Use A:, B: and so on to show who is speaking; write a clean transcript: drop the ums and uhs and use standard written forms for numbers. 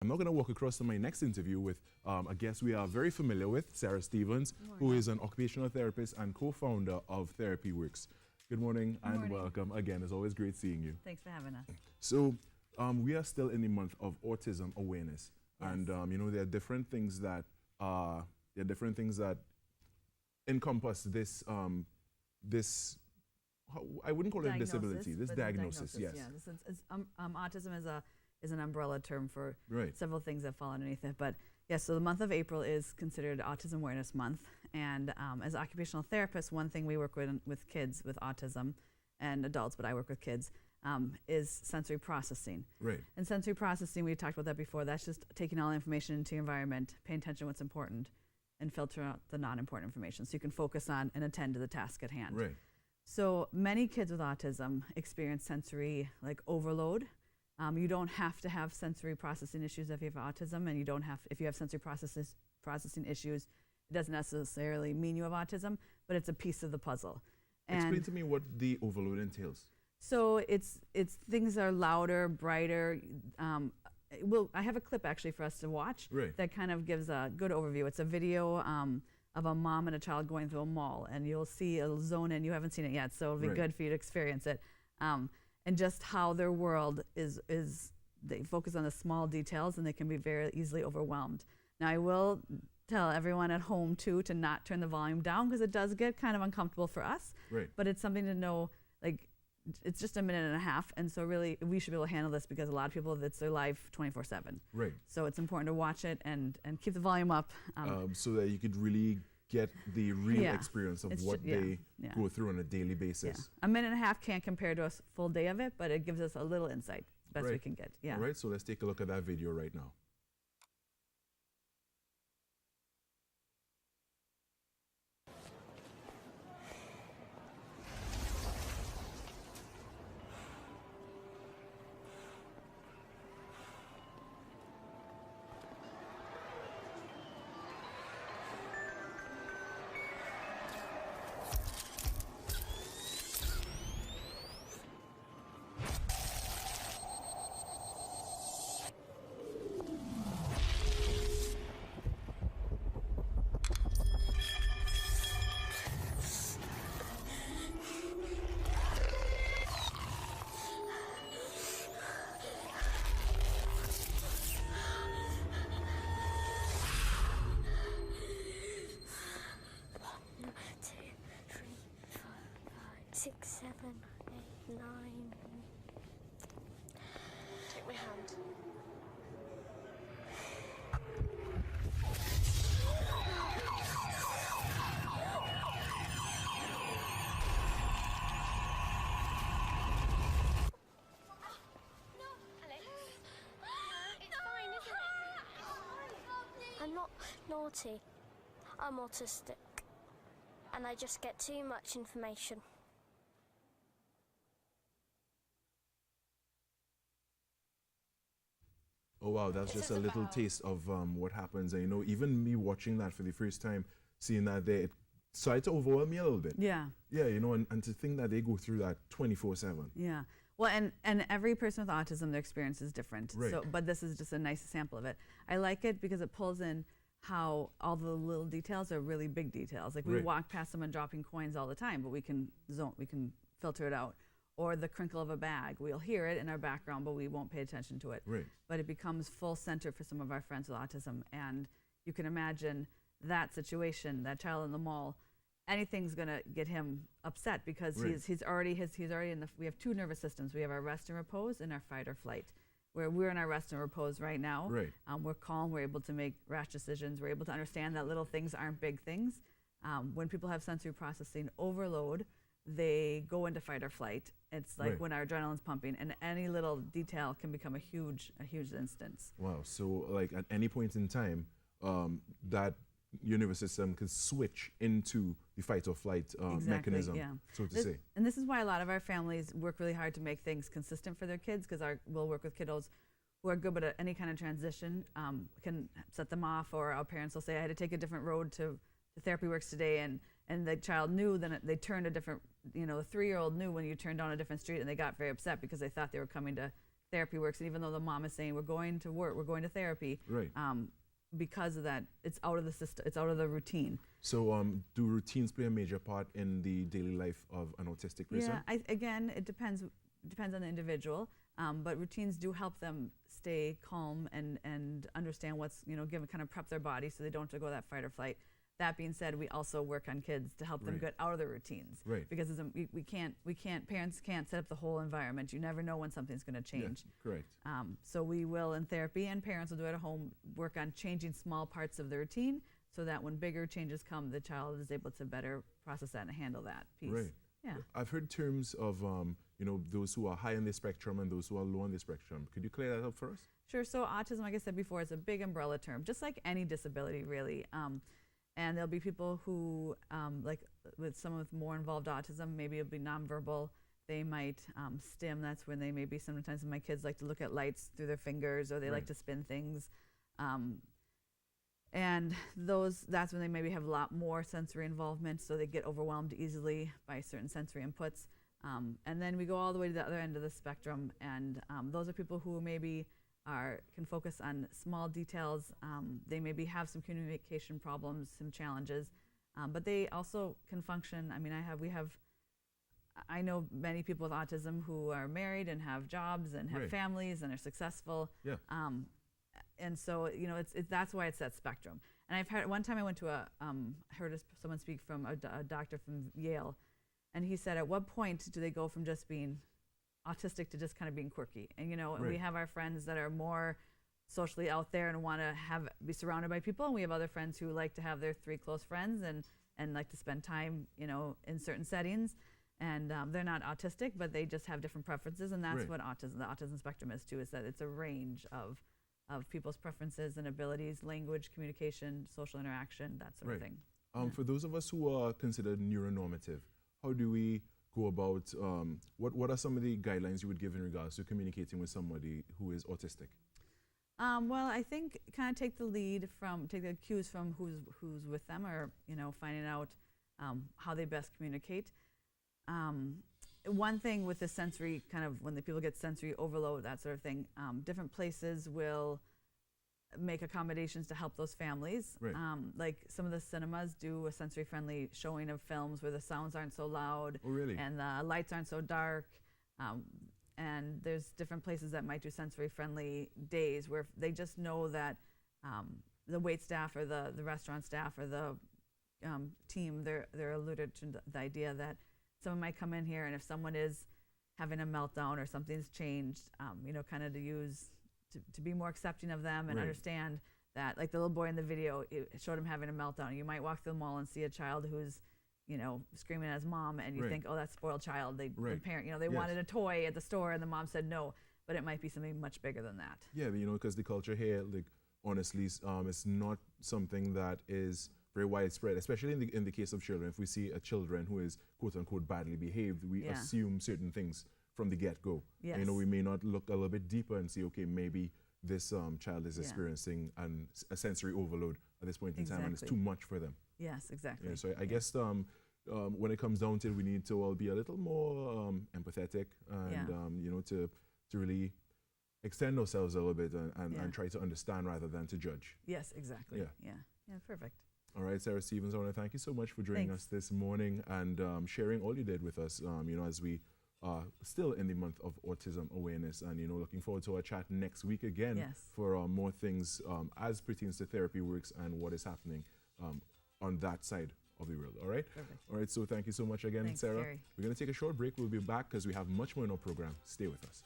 A: not going to walk across to my next interview with a guest we are very familiar with, Sara Stevens, who is an occupational therapist and co-founder of Therapy Works. Good morning and welcome again. It's always great seeing you.
B: Thanks for having us.
A: So we are still in the month of autism awareness, and you know, there are different things that encompass this I wouldn't call it a disability. This diagnosis, yes.
B: Yeah, autism is an umbrella term for
A: right.
B: several things that fall underneath it. But yes, so the month of April is considered Autism Awareness Month. And as occupational therapists, one thing we work with kids with autism and adults, but I work with kids, is sensory processing.
A: Right.
B: And sensory processing, we talked about that before. That's just taking all the information into your environment, paying attention to what's important, and filter out the non-important information so you can focus on and attend to the task at hand.
A: Right.
B: So many kids with autism experience sensory overload. You don't have to have sensory processing issues if you have autism, and you don't have, if you have sensory processing issues, it doesn't necessarily mean you have autism, but it's a piece of the puzzle. And
A: explain to me what the overload entails.
B: So it's things are louder, brighter. I have a clip actually for us to watch that kind of gives a good overview. It's a video of a mom and a child going through a mall, and you'll see a zone in. You haven't seen it yet, so it'll be good for you to experience it. And just how their world is, they focus on the small details, and they can be very easily overwhelmed. Now, I will tell everyone at home, too, to not turn the volume down, because it does get kind of uncomfortable for us.
A: Right.
B: But it's something to know, it's just a minute and a half, and so really, we should be able to handle this, because a lot of people, it's their life 24/7.
A: Right.
B: So it's important to watch it and keep the volume up.
A: So that you could really get the real experience of what they go through on a daily basis.
B: Yeah. A minute and a half can't compare to a full day of it, but it gives us a little insight, best we can get. Yeah.
A: All right, so let's take a look at that video right now.
C: Six, 7, 8, 9. Take my hand. I'm not naughty. I'm autistic. And I just get too much information.
A: Oh wow, that's just a little taste of what happens. And you know, even me watching that for the first time, seeing that there, it started to overwhelm me a little bit.
B: Yeah.
A: Yeah, you know, and to think that they go through that 24/7.
B: Yeah. Well, and every person with autism, their experience is different.
A: Right.
B: So, but this is just a nice sample of it. I like it because it pulls in how all the little details are really big details. Like we walk past someone dropping coins all the time, but we can filter it out. Or the crinkle of a bag. We'll hear it in our background, but we won't pay attention to it.
A: Right.
B: But it becomes full center for some of our friends with autism. And you can imagine that situation, that child in the mall, anything's gonna get him upset because he's already in the, we have two nervous systems. We have our rest and repose and our fight or flight. Where we're in our rest and repose right now.
A: Right.
B: We're calm, we're able to make rash decisions, we're able to understand that little things aren't big things. When people have sensory processing overload, they go into fight or flight. It's like when our adrenaline's pumping, and any little detail can become a huge instance.
A: Wow. So like at any point in time, that your nervous system can switch into the fight or flight mechanism, so to say.
B: And this is why a lot of our families work really hard to make things consistent for their kids, because we'll work with kiddos who are good at any kind of transition, can set them off, or our parents will say, I had to take a different road to Therapy Works today, and the child knew, then they turned a different, the 3-year-old knew when you turned down a different street, and they got very upset because they thought they were coming to therapy works. And even though the mom is saying, we're going to work, we're going to therapy,
A: right.
B: Because of that, it's out of the system, it's out of the routine.
A: So do routines play a major part in the daily life of an autistic person?
B: Yeah, again, it depends on the individual, but routines do help them stay calm and understand what's, kind of prep their body so they don't have to go that fight or flight. That being said, we also work on kids to help them get out of their routines.
A: Right.
B: Because parents can't set up the whole environment. You never know when something's going to change.
A: Yeah, correct.
B: So we will, in therapy, and parents will do it at home, work on changing small parts of the routine so that when bigger changes come, the child is able to better process that and handle that piece.
A: Right.
B: Yeah.
A: I've heard terms of, those who are high on the spectrum and those who are low on the spectrum. Could you clear that up for us?
B: Sure. So autism, like I said before, is a big umbrella term, just like any disability, really. And there'll be people who, like with someone with more involved autism, maybe it'll be nonverbal. They might stim. That's when they maybe sometimes my kids like to look at lights through their fingers, or they like to spin things. And that's when they maybe have a lot more sensory involvement, so they get overwhelmed easily by certain sensory inputs. And then we go all the way to the other end of the spectrum, and those are people who maybe can focus on small details. They maybe have some communication problems, some challenges, but they also can function. I mean, I know many people with autism who are married and have jobs and have families and are successful.
A: Yeah.
B: And so, that's why it's that spectrum. And I've heard, one time I went to heard someone speak from a doctor from Yale, and he said, at what point do they go from just being autistic to just kind of being quirky? And and we have our friends that are more socially out there and want to be surrounded by people, and we have other friends who like to have their 3 close friends and like to spend time in certain settings, and they're not autistic, but they just have different preferences, and that's what the autism spectrum is too, is that it's a range of people's preferences and abilities, language, communication, social interaction, that sort of thing.
A: For those of us who are considered neuronormative, how do we go about, what are some of the guidelines you would give in regards to communicating with somebody who is autistic?
B: Well, I think kind of take the cues from who's with them, or finding out how they best communicate. One thing with the sensory, kind of when the people get sensory overload, that sort of thing, different places will make accommodations to help those families.
A: Right.
B: Like some of the cinemas do a sensory-friendly showing of films where the sounds aren't so loud.
A: Oh, really?
B: And the lights aren't so dark. And there's different places that might do sensory-friendly days where they just know that the wait staff or the restaurant staff or the team, they're alluded to the idea that someone might come in here, and if someone is having a meltdown or something's changed, kind of to be more accepting of them and understand that, like the little boy in the video, it showed him having a meltdown. You might walk through the mall and see a child who's, screaming at his mom, and you think, oh, that's spoiled child. The parent, they wanted a toy at the store, and the mom said no, but it might be something much bigger than that. Yeah,
A: because the culture here, like, honestly, it's not something that is very widespread, especially in the case of children. If we see a children who is quote unquote badly behaved, we assume certain things from the get-go.
B: Yes.
A: We may not look a little bit deeper and see, okay, maybe this child is experiencing a sensory overload at this point in time, and it's too much for them.
B: Yes, exactly.
A: Yeah, so I guess when it comes down to it, we need to all be a little more empathetic and to really extend ourselves a little bit and try to understand rather than to judge.
B: Yes, exactly. Yeah, perfect.
A: All right, Sara Stevens, I want to thank you so much for joining us this morning and sharing all you did with us, as we are still in the month of autism awareness, and, looking forward to our chat next week again for more things as pertains to therapy works and what is happening on that side of the world. All right?
B: Perfect.
A: All right, so thank you so much again,
B: Thanks,
A: Sara.
B: Gary.
A: We're going to take a short break. We'll be back because we have much more in our program. Stay with us.